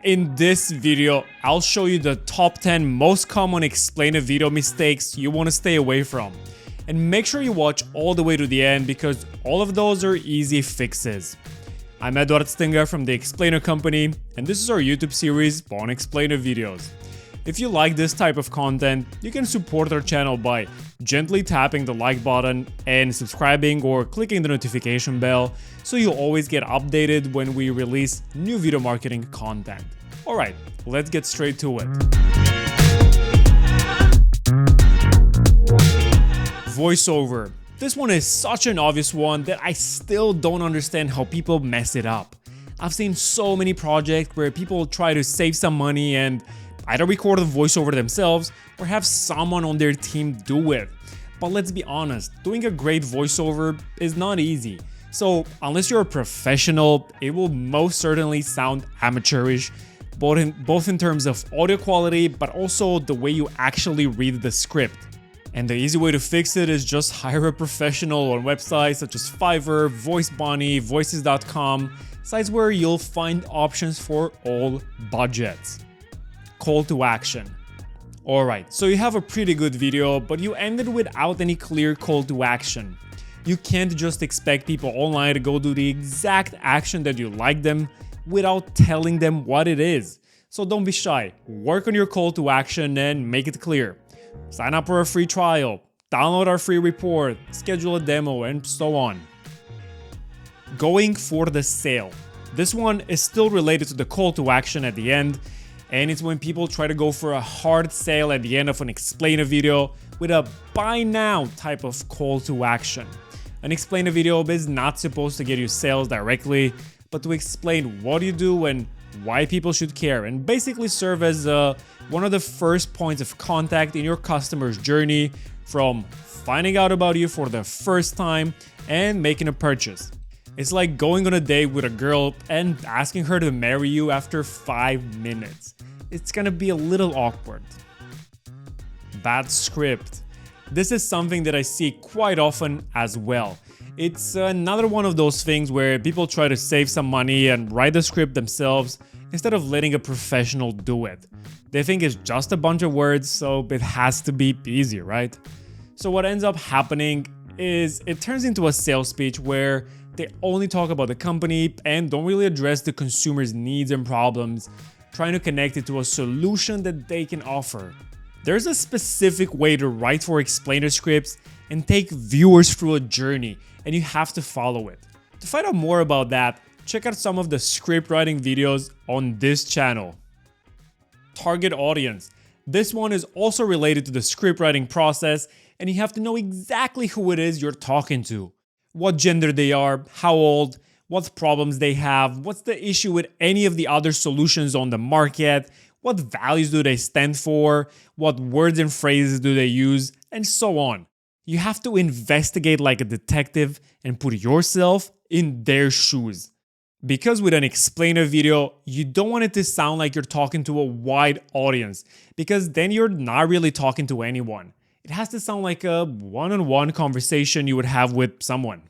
In this video, I'll show you the top 10 most common explainer video mistakes you want to stay away from. And make sure you watch all the way to the end because all of those are easy fixes. I'm Edward Stinger from the Explainer Company, and this is our YouTube series on explainer videos. If you like this type of content, you can support our channel by gently tapping the like button and subscribing or clicking the notification bell so you'll always get updated when we release new video marketing content. Alright, let's get straight to it. VOICEOVER. This one is such an obvious one that I still don't understand how people mess it up. I've seen so many projects where people try to save some money and either record a voiceover themselves or have someone on their team do it. But let's be honest, doing a great voiceover is not easy. So unless you're a professional, it will most certainly sound amateurish, both in terms of audio quality, but also the way you actually read the script. And the easy way to fix it is just hire a professional on websites such as Fiverr, VoiceBunny, Voices.com, sites where you'll find options for all budgets. Call to action. Alright, so you have a pretty good video, but you ended without any clear call to action. You can't just expect people online to go do the exact action that you like them without telling them what it is. So don't be shy, work on your call to action and make it clear. Sign up for a free trial, download our free report, schedule a demo, and so on. Going for the sale. This one is still related to the call to action at the end, and it's when people try to go for a hard sale at the end of an explainer video with a buy now type of call to action. An explainer video is not supposed to get you sales directly, but to explain what you do and why people should care, and basically serve as one of the first points of contact in your customer's journey from finding out about you for the first time and making a purchase. It's like going on a date with a girl and asking her to marry you after 5 minutes. It's gonna be a little awkward. Bad script. This is something that I see quite often as well. It's another one of those things where people try to save some money and write the script themselves instead of letting a professional do it. They think it's just a bunch of words, so it has to be easy, right? So what ends up happening is it turns into a sales speech where they only talk about the company and don't really address the consumer's needs and problems, trying to connect it to a solution that they can offer. There's a specific way to write for explainer scripts and take viewers through a journey, and you have to follow it. To find out more about that, check out some of the script writing videos on this channel. Target audience. This one is also related to the script writing process, and you have to know exactly who it is you're talking to. What gender they are, how old, what problems they have, what's the issue with any of the other solutions on the market, what values do they stand for, what words and phrases do they use, and so on. You have to investigate like a detective and put yourself in their shoes. Because with an explainer video, you don't want it to sound like you're talking to a wide audience, because then you're not really talking to anyone. It has to sound like a one-on-one conversation you would have with someone.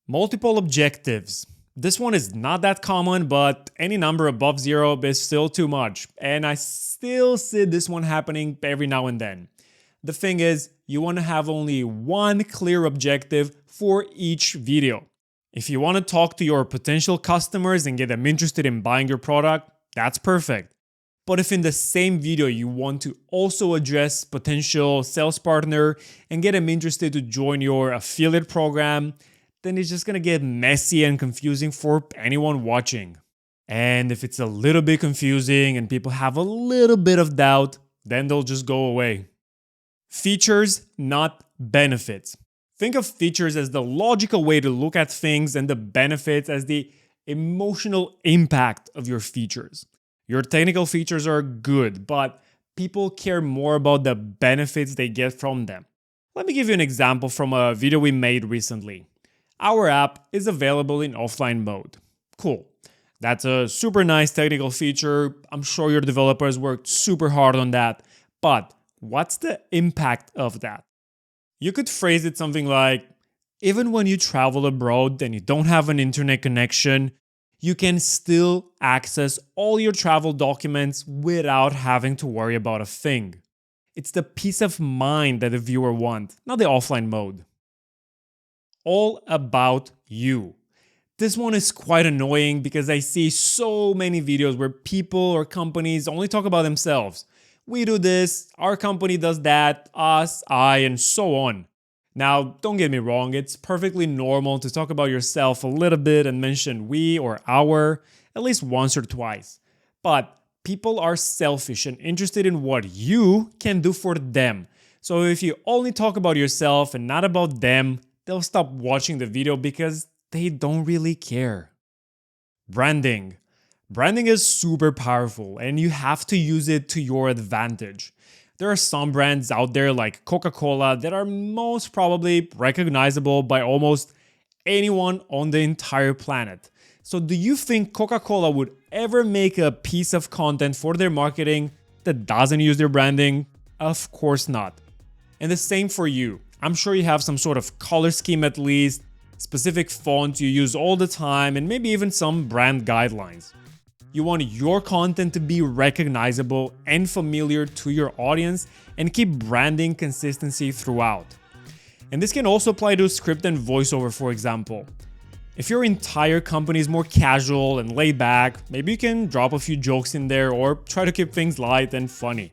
Multiple objectives. This one is not that common, but any number above 0 is still too much, and I still see this one happening every now and then. The thing is, you want to have only one clear objective for each video. If you want to talk to your potential customers and get them interested in buying your product, that's perfect. But if in the same video you want to also address potential sales partner and get them interested to join your affiliate program, then it's just gonna get messy and confusing for anyone watching. And if it's a little bit confusing and people have a little bit of doubt, then they'll just go away. Features, not benefits. Think of features as the logical way to look at things and the benefits as the emotional impact of your features. Your technical features are good, but people care more about the benefits they get from them. Let me give you an example from a video we made recently. Our app is available in offline mode. Cool. That's a super nice technical feature. I'm sure your developers worked super hard on that. But what's the impact of that? You could phrase it something like, even when you travel abroad and you don't have an internet connection, you can still access all your travel documents without having to worry about a thing. It's the peace of mind that the viewer wants, not the offline mode. All about you. This one is quite annoying because I see so many videos where people or companies only talk about themselves. We do this, our company does that, us, I, and so on. Now, don't get me wrong, it's perfectly normal to talk about yourself a little bit and mention we or our at least once or twice. But people are selfish and interested in what you can do for them. So if you only talk about yourself and not about them, they'll stop watching the video because they don't really care. Branding. Branding is super powerful and you have to use it to your advantage. There are some brands out there like Coca-Cola that are most probably recognizable by almost anyone on the entire planet. So do you think Coca-Cola would ever make a piece of content for their marketing that doesn't use their branding? Of course not. And the same for you. I'm sure you have some sort of color scheme at least, specific fonts you use all the time, and maybe even some brand guidelines. You want your content to be recognizable and familiar to your audience and keep branding consistency throughout. And this can also apply to script and voiceover, for example. If your entire company is more casual and laid back, maybe you can drop a few jokes in there or try to keep things light and funny.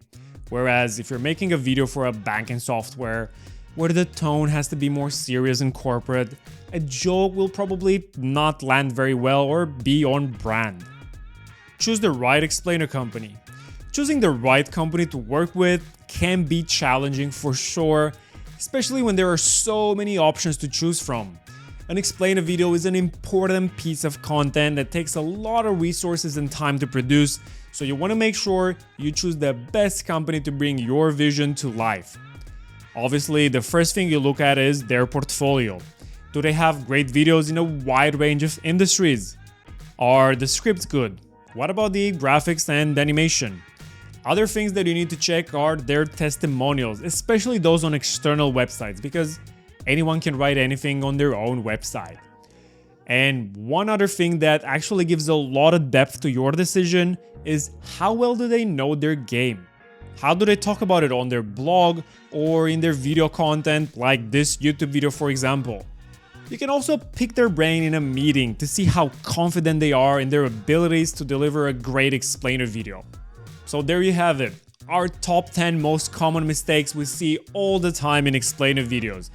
Whereas if you're making a video for a banking software, where the tone has to be more serious and corporate, a joke will probably not land very well or be on brand. Choose the right explainer company. Choosing the right company to work with can be challenging for sure, especially when there are so many options to choose from. An explainer video is an important piece of content that takes a lot of resources and time to produce, so you want to make sure you choose the best company to bring your vision to life. Obviously, the first thing you look at is their portfolio. Do they have great videos in a wide range of industries? Are the scripts good? What about the graphics and animation? Other things that you need to check are their testimonials, especially those on external websites, because anyone can write anything on their own website. And one other thing that actually gives a lot of depth to your decision is how well do they know their game? How do they talk about it on their blog or in their video content like this YouTube video, for example? You can also pick their brain in a meeting to see how confident they are in their abilities to deliver a great explainer video. So there you have it, our top 10 most common mistakes we see all the time in explainer videos.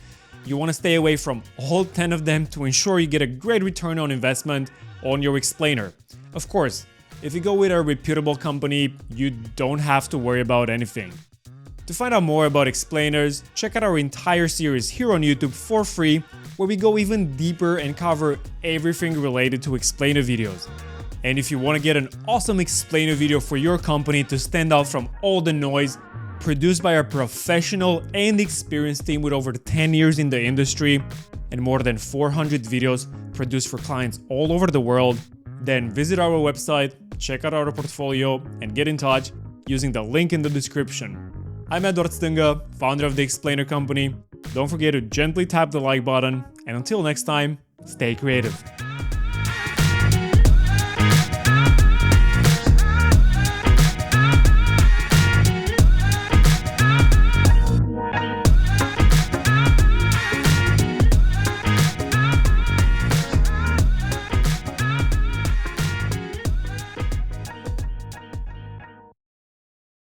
You want to stay away from all 10 of them to ensure you get a great return on investment on your explainer. Of course, if you go with a reputable company, you don't have to worry about anything. To find out more about explainers, check out our entire series here on YouTube for free, where we go even deeper and cover everything related to explainer videos. And if you want to get an awesome explainer video for your company to stand out from all the noise, produced by a professional and experienced team with over 10 years in the industry and more than 400 videos produced for clients all over the world, then visit our website, check out our portfolio, and get in touch using the link in the description. I'm Edward Stinga, founder of the Explainer Company. Don't forget to gently tap the like button, and until next time, stay creative.